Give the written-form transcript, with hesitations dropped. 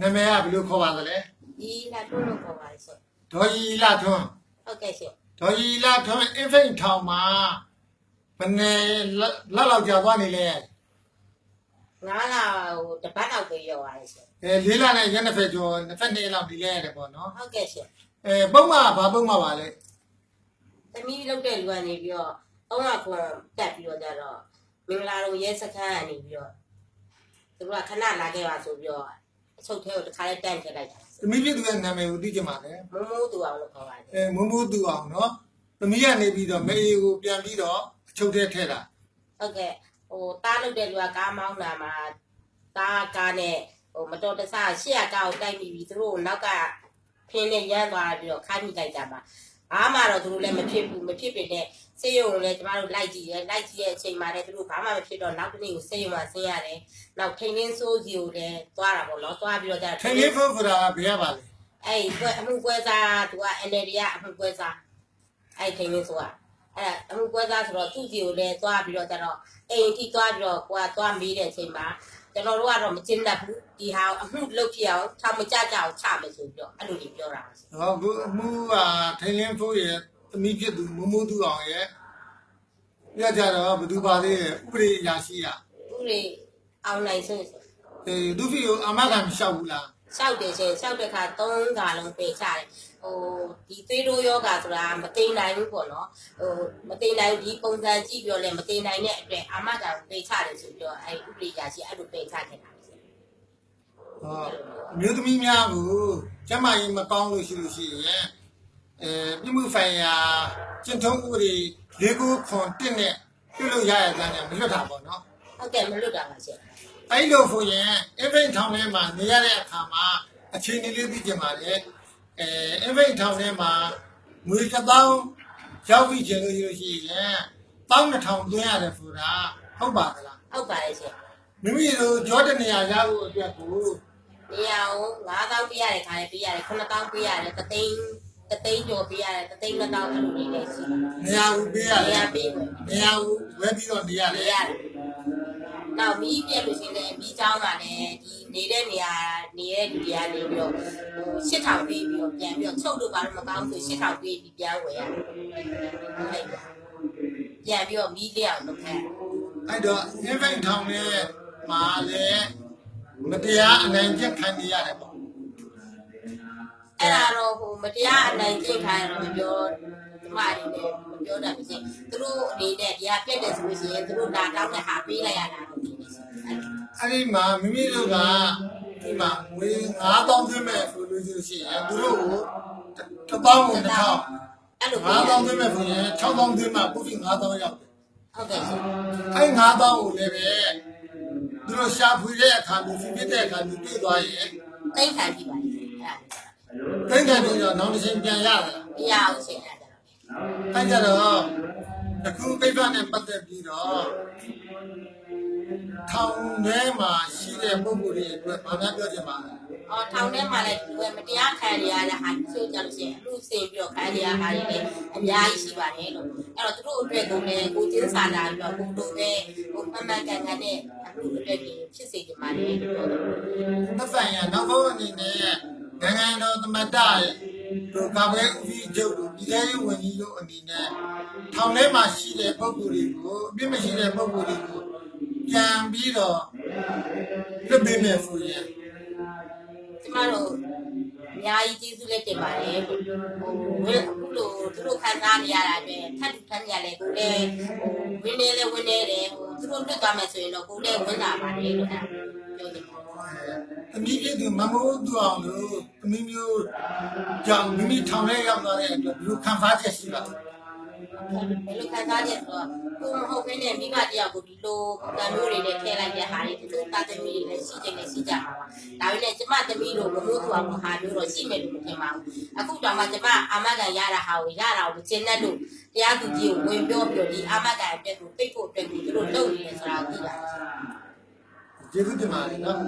နာမည်ကဘယ်လိုခေါ်ပါသလဲ ဒီလာထွန်းလို့ခေါ်ပါလေရှင် ဒေါ်ကြီးလာထွန်း ဟုတ်ကဲ့ရှင် ဒေါ်ကြီးလာထွန်းအင်းဖိန်ထောင်မှာဘယ်နဲ့လောက်ကြာသွားနေလဲ ငါးလာဟိုတပတ်လောက်ပဲရောက်ပါလေရှင် 4လနဲ့ရက်20ကျော်22လောက်ဒီလဲရတယ်ပေါ့နော် ဟုတ်ကဲ့ရှင် ပုံမှန်ဘာပုံမှန်ပါလဲ သမီးလုပ်တဲ့လူကနေပြီးတော့300ခွန်တက်ပြီးတော့ကြတော့မင်္ဂလာတော်ရဲစခန်းကနေပြီးတော့သူတို့ကခဏလာခဲ့ပါဆိုပြီးတော့အချုပ်ထဲကိုတစ်ခါလေးတန့်ထည့်လိုက်တာ သမီးပြည့်သူရဲ့နာမည်ကိုသိကြပါလေ မမိုးသူအောင်လို့ခေါ်ပါတယ် မုံမိုးသူအောင်နော်သမီးကနေပြီးတော့မေအေကိုပြန်ပြီးတော့အချုပ်ထဲထည့်တာ ဟုတ်ကဲ့ဟိုတားလုပ်တဲ့လူကကားမောင်းတာမှာတားကားနဲ့ဟိုမတော်တဆရှေ့ကားကိုတိုက်ပြီးသူတို့နောက်ကဖင်းနဲ့ရမ်းသွားပြီးတော့ခိုင်းမိလိုက်တာမှာအားမှတော့သူတို့လည်းမဖြစ်ဘူးမဖြစ်ပေနဲ့စေယုံလည်းကျမတို့လိုက်ကြည့်ရဲ့အချိန်မှာလည်းသူတို့ဘာမှမဖြစ်တော့နောက်တစ်နေ့ကိုစေယုံမှာဆင်းရတယ်နောက်ထိန်လင်းစိုးစီကိုလည်းသွားတာပေါ့နော်သွားပြီးတော့ကြာ ထိန်လေးဖို့ဆိုတာဘယ်ရပါလဲ အဲ့အမှုကွဲစားသူက NLD ကအမှုကွဲစားအဲ့ထိန်လင်းစိုးကအမှုကွဲစားဆိုတော့သူ့စီကိုလည်းသွားပြီးတော့ကျတော့အိမ်ထိသွားပြီးတော့ကိုကသွားမေးတဲ့အချိန်မှာကျွန်တော်တို့ကတော့မကျင်းတတ်ဘူးဒီဟာအမှုလုပ်ဖြစ်အောင်ထားမကြကြအောင်ချမယ်ဆိုပြီးတော့အဲ့လိုကြီးပြောတာ ဟောခုအမှုကထိန်လင်းဖို့ရဲ့သမီးဖြစ်သူမုံမိုးသူအောင်ရဲ့ပြကြတော့ဘယ်သူပါသေးရဲ့ဥပဒေအရာရှိရ ဥရိအောင်နိုင်ဆို ဒုဖီကိုအမခံမလျှောက်ဘူးလား လျှောက်တယ်ရှင်လျှောက်တဲ့ခါ3ခါလုံးပေချတယ်ဟိုဒီသွေးတိုးယောဂဆိုတာမသိနိုင်ဘူးပေါ့နော်ဟိုမသိနိုင်ဒီပုံစံကြည့်ပြောလဲမသိနိုင်တဲ့အတွက်အာမခံပေချတယ်ဆိုပြီးတော့အဲ့ဥပဒေရာရှိအဲ့လိုပေချခဲ့တာရှင် ဟောအမျိုးသမီးများကိုကျမကြီးမကောင်းလို့ရှိရင်ပြမှုဆိုင်ရာကျင့်ထုံးဥပဒေ691နဲ့ပြုလို့ရရတဲ့နဲ့မလွတ်တာပေါ့နော် ဟုတ်ကဲ့မလွတ်တာပါရှင် အဲ့လိုဆိုရင်အင်းဖိန်ထောင်ထဲမှာနေရတဲ့အခါမှာအချိန်လေးသိကြပါလေအင်းဖိန်ထောင်ထဲမှာငွေ1000ရောက်ပြီးကျင်လို့ရှိရင်12000သွင်းရတယ်ဆိုတာဟုတ်ပါသလား ဟုတ်ပါတယ်ရှင် မိမိတို့ကြောတဲ့နေရာရဖို့အတွက်ကို နေရာကို9000ပေးရတယ်ခါလေးပေးရတယ်9000ပေးရတယ်တသိန်းကျော်ပေးရတယ်တသိန်း2000အဲ့လိုလေးလည်းရှိပါတယ် နေရာကိုပေးရ နေ တယ် ရာပေးဝင် နေရာကိုဝယ်ပြီးတော့နေရတယ် ရတယ်။နောက်မီးပြက်လို့ရှိရင်မီးချောင်းကလည်းဒီနေတဲ့နေရာနေတဲ့လူတွေကနေပြီးတော့8000ပေးပြီးတော့ပြန်ပြီးတော့ချုပ်လို့ပါတော့မကောင်းဆို8000ပေးပြီးပြန်ဝယ်ရတယ်။ဟုတ်ကဲ့။ပြန်ပြီးတော့မီးလျောက်လုပ်ခဲ့ အဲ့တော့အင်းဖိန်ထောင်ထဲမှာလည်းမတရားအနိုင်ကျင့်ခံနေရတယ်ပေါ့ ။အဲ့ဒါတော့ဟိုမတရားအနိုင်ကျင့်ခိုင်းတော့မပြောဒီမှာနေနဲ့မပြောတတ်ဘူးရှင်။သူတို့အနေနဲ့တရားပြက်တယ်ဆိုလို့ရှိရင်သူတို့လာတောင်းတဲ့ဟာပေးလိုက်ရတာလို့ဒီလိုရှင်။ အဲ့ဒီမှာမိမိတို့ကဒီမှာငွေ9000သွင်းမဲ့ဆိုလို့ရှိရင်သူတို့ကို1000ကို1000 အဲ့လို 9000သွင်းမဲ့ဆိုရင်6000သွင်းမှပုတ်ပြီး9000ရောက်တယ် ဟုတ်ကဲ့ရှင် အဲ့9000ကိုလည်းပဲသူတို့ရှာဖွေတဲ့အခါမျိုးဖြစ်တဲ့အခါမျိုးတွေ့သွားရင် ။တိတ်ခံကြည့်ပါလိမ့်ရှင်။အဲ့ဒါ တိတ်တယ်ပြီးတော့နောက်တစ်ချိန်ပြန်ရတယ် မရအောင်ရှင်အဲ့ဒါတော့ အဲ့ကြတော့အခုပိဋကနဲ့ပတ်သက်ပြီးတော့ထောင်ထဲမှာရှိတဲ့ပုဂ္ဂိုလ်တွေအတွက်ဘာများပြောချင်ပါလဲ ။အော်ထောင်ထဲမှာလည်းဒီမတရားခံရတဲ့ဟာဆိုကြလို့ရှိရင်အမှုစင်ပြီးတော့ခံရတဲ့ဟာတွေလည်းအများကြီးရှိပါတယ်လို့။အဲ့တော့သူတို့အတွက်ကိုလည်းကိုကျင်းစာလာပြီးတော့ကိုတို့ပဲဟိုမှန်မှန်ကန်ကန်နဲ့အမှုအတွက်ဖြစ်စေချင်ပါတယ်လို့ပြောတယ် သက်ဆိုင်ရာနောက်ဆုံးအနေနဲ့နိုင်ငံတော်သမ္မတရဲ့သူကာကွယ်ဦးစီးချုပ်တို့ပြည်ထောင်စုဝန်ကြီးတို့အနေနဲ့ထောင်ထဲမှာရှိတဲ့ပုဂ္ဂိုလ်တွေကိုအပြစ်မရှိတဲ့ပုဂ္ဂိုလ်တွေကိုပြန်ပြီးတော့လွတ်ပေးမယ်ဆိုရင် ။ကျမတို့အများကြီးကျေးဇူးလက်တင်ပါတယ်လို့ဟိုဝင်းအခုလိုသူတို့ခံစားနေရတာပဲထပ်တူထပ်မြလဲကိုလည်းဟိုဝင်းနေလဲဝင်းနေတယ်ဟိုသူတို့လွတ်သွားမယ်ဆိုရင်တော့ကိုလည်းဝင်းလာပါတယ်လို့ပြောတယ် အမိပြည့်သူမမိုးသူအောင်လို့အမိမျိုးကြောင့်မိမိထောင်ထဲရောက်သွားတဲ့အတွက်ဘယ်လိုခံစားချက်ရှိပါလဲ ဘယ်လိုခံစားချက်ဆိုတော့ကိုမဟုတ်ဘဲနဲ့မိဘတယောက်ကိုဒီလိုတန်မျိုးတွေနဲ့ထည့်လိုက်တဲ့ဟာတွေသူတာသမီးတွေလည်းရှိတယ်လည်းရှိကြမှာပါဒါပေမဲ့ကျမသမီးတို့မမိုးသူအောင်ဟာမျိုးတော့ရှိမယ်လို့မထင်ပါဘူးအခုတောင်မှကျမအာမခံရတာဟာကိုရတာကိုကျင်းတဲ့လို့တရားသူကြီးကိုဝင်ပြောပြီးတော့ဒီအာမခံအတွက်ကိုပိတ်ဖို့အတွက်ကိုသူတို့လုပ်နေတယ်ဆိုတာကိုသိပါတယ် ကျေးဇူးတင်ပါတယ်နော်